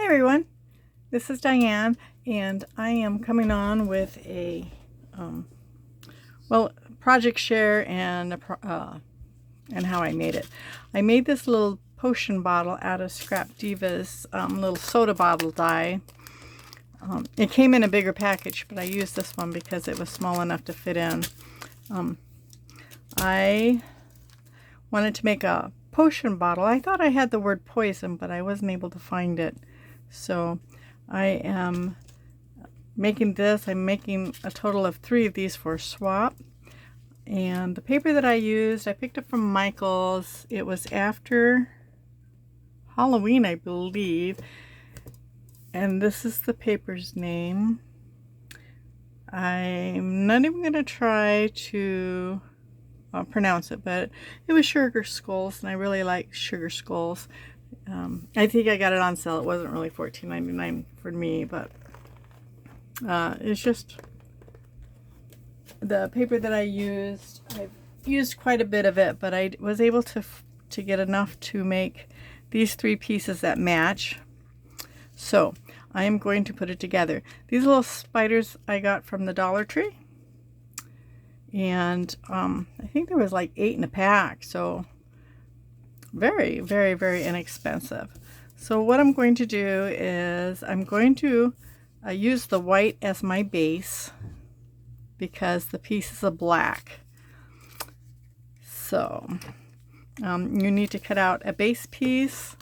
Hi everyone, this is Diane, and I am coming on with a project share and how I made it. I made this little potion bottle out of Scrap Diva's little soda bottle die. It came in a bigger package, but I used this one because it was small enough to fit in. I wanted to make a potion bottle. I thought I had the word poison, but I wasn't able to find it. So I am making this. I'm making a total of 3 of these for a swap. And the paper that I used, I picked up from Michael's. It was after Halloween, I believe. And this is the paper's name. I'm not even going to try to pronounce it, but it was Sugar Skulls, and I really like Sugar Skulls. I think I got it on sale. It wasn't really $14.99 for me, but it's just the paper that I used. I've used quite a bit of it, but I was able to get enough to make these 3 pieces that match. So I am going to put it together. These little spiders I got from the Dollar Tree, and I think there was like 8 in a pack, so very, very, very inexpensive. So what I'm going to do is I'm going to use the white as my base because the pieces are black. So you need to cut out a base piece.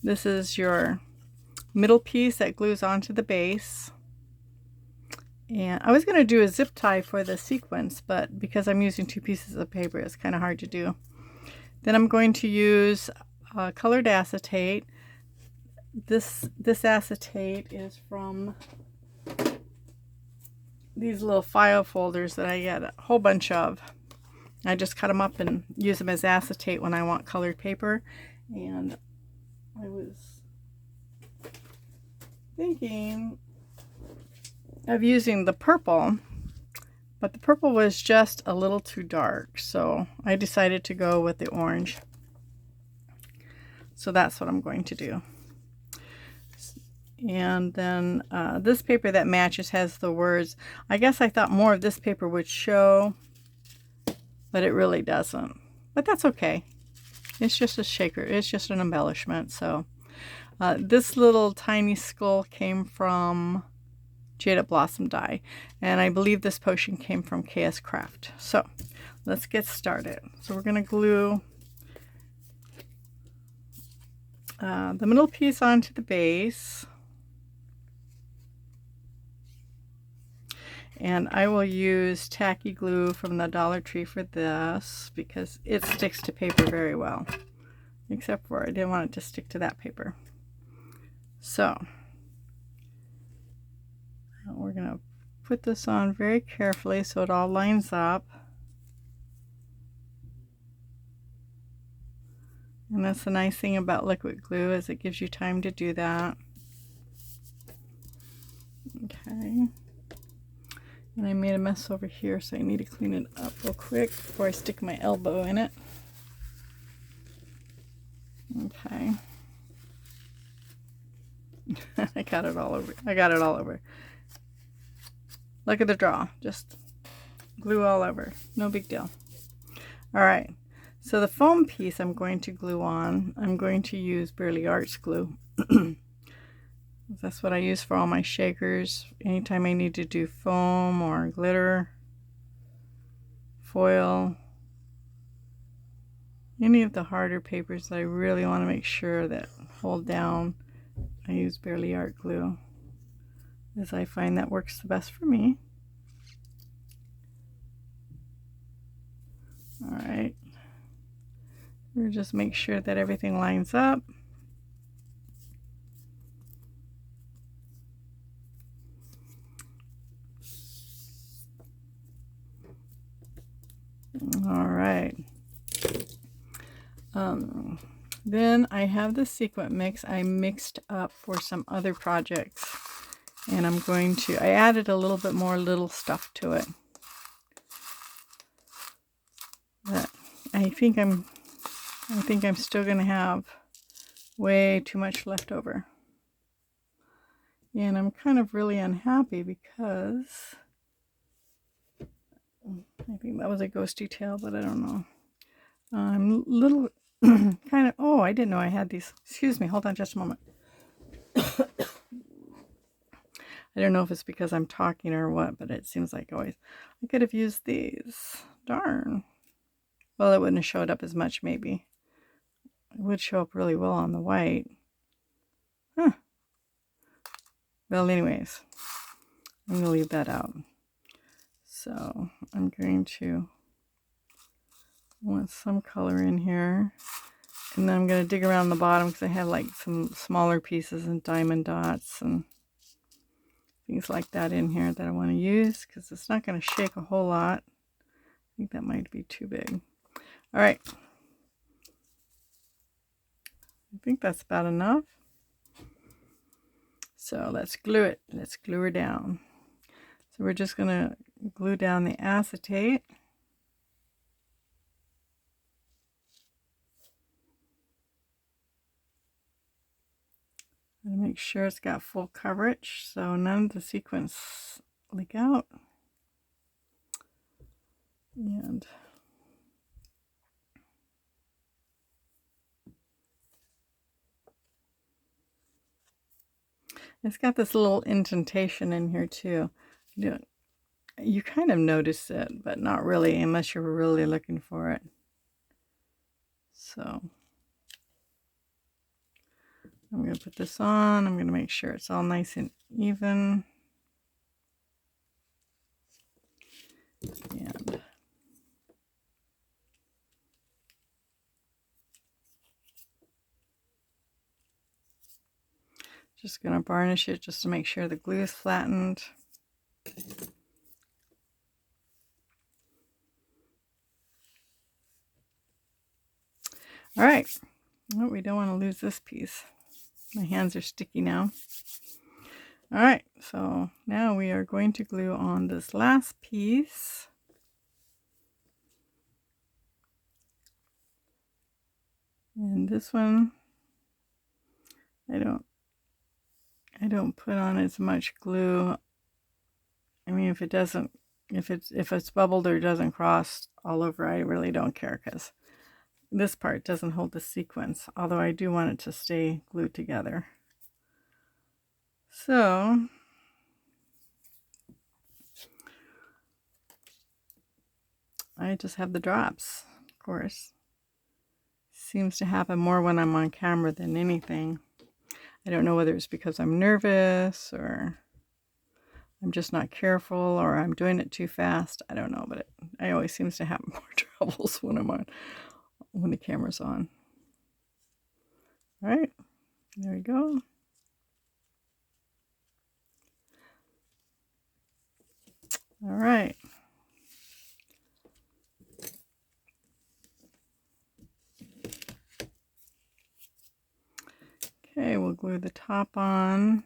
This is your middle piece that glues onto the base. And I was going to do a zip tie for the sequence, but because I'm using 2 pieces of paper, it's kind of hard to do. Then I'm going to use colored acetate. This acetate is from these little file folders that I get a whole bunch of. I just cut them up and use them as acetate when I want colored paper. And I was thinking of using the purple, but the purple was just a little too dark, so I decided to go with the orange. So that's what I'm going to do. And then this paper that matches has the words. I guess I thought more of this paper would show, but it really doesn't. But that's okay. It's just a shaker. It's just an embellishment. So this little tiny skull came from Jaded Blossom die, and I believe this potion came from KS Craft. So let's get started. So we're going to glue the middle piece onto the base, and I will use tacky glue from the Dollar Tree for this because it sticks to paper very well, except for I didn't want it to stick to that paper. So we're going to put this on very carefully so it all lines up. And that's the nice thing about liquid glue, is it gives you time to do that. Okay. And I made a mess over here, so I need to clean it up real quick before I stick my elbow in it. Okay. I got it all over. Look at the draw, just glue all over, no big deal. All right, so the foam piece I'm going to glue on, I'm going to use Bearly Arts glue. That's what I use for all my shakers. Anytime I need to do foam or glitter, foil, any of the harder papers that I really want to make sure that hold down, I use Bearly Art glue, as I find that works the best for me. All right, we'll just make sure that everything lines up. All right. Then I have the sequin mix I mixed up for some other projects, and I added a little bit more little stuff to it. But I think I'm still going to have way too much left over. And I'm kind of really unhappy because I think that was a ghosty tail, but I don't know. I'm little kind of, oh, I didn't know I had these. Excuse me, hold on just a moment. I don't know if it's because I'm talking or what, but it seems like always. I could have used these. Darn. Well, it wouldn't have showed up as much, maybe. It would show up really well on the white. Huh. Well, anyways, I'm going to leave that out. So I'm going to want some color in here. And then I'm going to dig around the bottom because I have like some smaller pieces and diamond dots and things like that in here that I want to use because it's not going to shake a whole lot. I think that might be too big. All right. I think that's about enough. So let's glue it. Let's glue her down. So we're just going to glue down the acetate. And make sure it's got full coverage so none of the sequins leak out. And it's got this little indentation in here too. You kind of notice it, but not really unless you're really looking for it. So I'm going to put this on. I'm going to make sure it's all nice and even. And just going to varnish it just to make sure the glue is flattened. All right. Oh, we don't want to lose this piece. My hands are sticky now. All right, so now we are going to glue on this last piece. And this one, I don't put on as much glue. I mean, if it's bubbled or doesn't cross all over, I really don't care because this part doesn't hold the sequence, although I do want it to stay glued together. So I just have the drops, of course. Seems to happen more when I'm on camera than anything. I don't know whether it's because I'm nervous or I'm just not careful or I'm doing it too fast. I don't know, but I always seems to have more troubles when the camera's on. All right, there we go. All right. Okay, we'll glue the top on.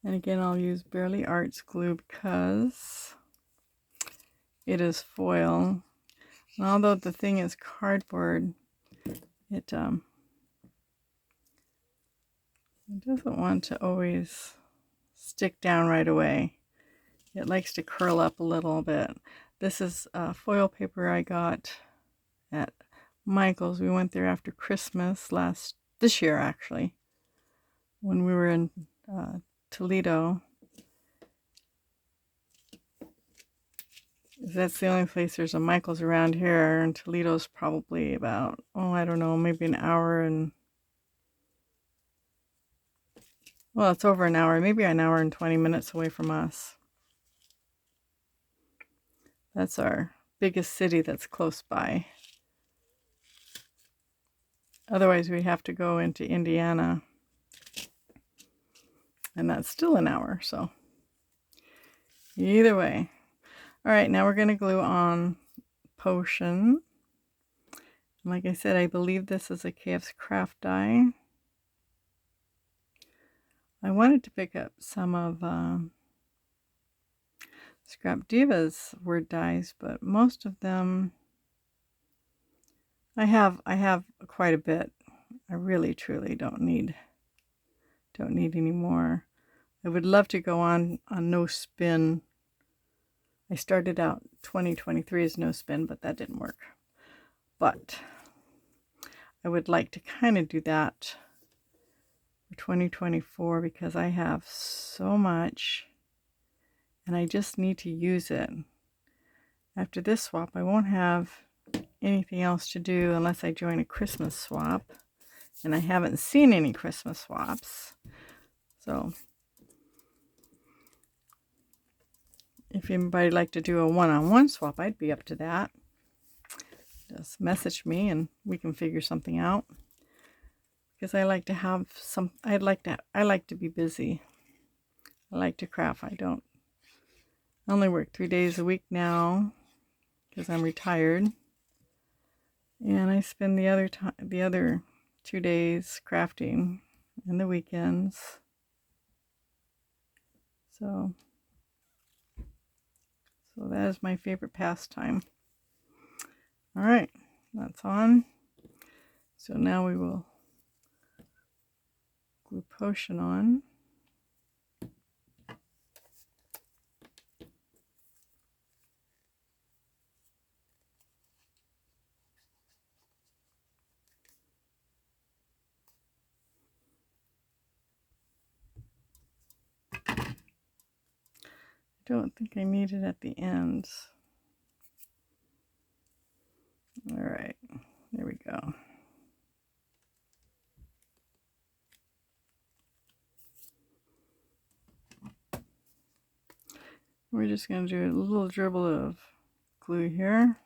And again, I'll use Bearly Arts glue because it is foil. And although the thing is cardboard, it doesn't want to always stick down right away. It likes to curl up a little bit. This is foil paper I got at Michael's. We went there after Christmas this year actually, when we were in Toledo. That's the only place there's a Michael's around here, and Toledo's probably about, I don't know, maybe an hour and, well, it's over an hour, maybe an hour and 20 minutes away from us. That's our biggest city that's close by. Otherwise, we'd have to go into Indiana, and that's still an hour, so either way. All right, now we're going to glue on Potion. Like I said, I believe this is a KF's craft die. I wanted to pick up some of Scrap Diva's word dies, but most of them I have quite a bit. I really truly don't need any more. I would love to go on no spin. I started out 2023 as no spin, but that didn't work. But I would like to kind of do that for 2024 because I have so much and I just need to use it. After this swap, I won't have anything else to do unless I join a Christmas swap. And I haven't seen any Christmas swaps. So if anybody'd like to do a one-on-one swap, I'd be up to that. Just message me and we can figure something out. Because I like to have some, I like to be busy. I like to craft. I only work 3 days a week now because I'm retired. And I spend the other 2 days crafting and the weekends. So that is my favorite pastime. All right, that's on. So now we will glue potion on. I don't think I need it at the ends. All right, there we go. We're just going to do a little dribble of glue here.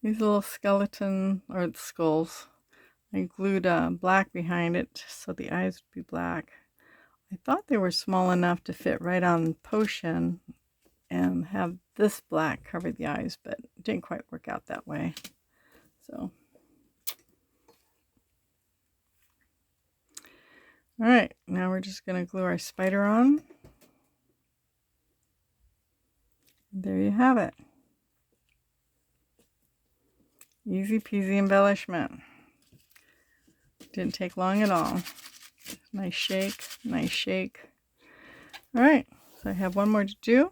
These little skeleton or skulls, I glued black behind it so the eyes would be black. I thought they were small enough to fit right on potion and have this black cover the eyes, but it didn't quite work out that way. So, all right, now we're just going to glue our spider on. There you have it. Easy peasy embellishment. Didn't take long at all. Nice shake, nice shake. All right, so I have one more to do,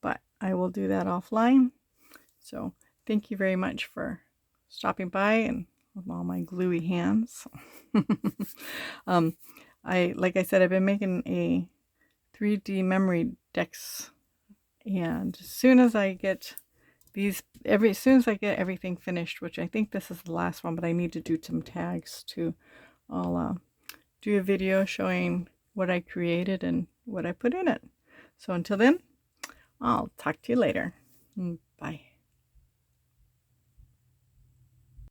but I will do that offline. So thank you very much for stopping by and with all my gluey hands. Like I said, I've been making a 3D memory decks, and as soon as I get everything finished, which I think this is the last one, but I need to do some tags too. I'll do a video showing what I created and what I put in it. So until then, I'll talk to you later.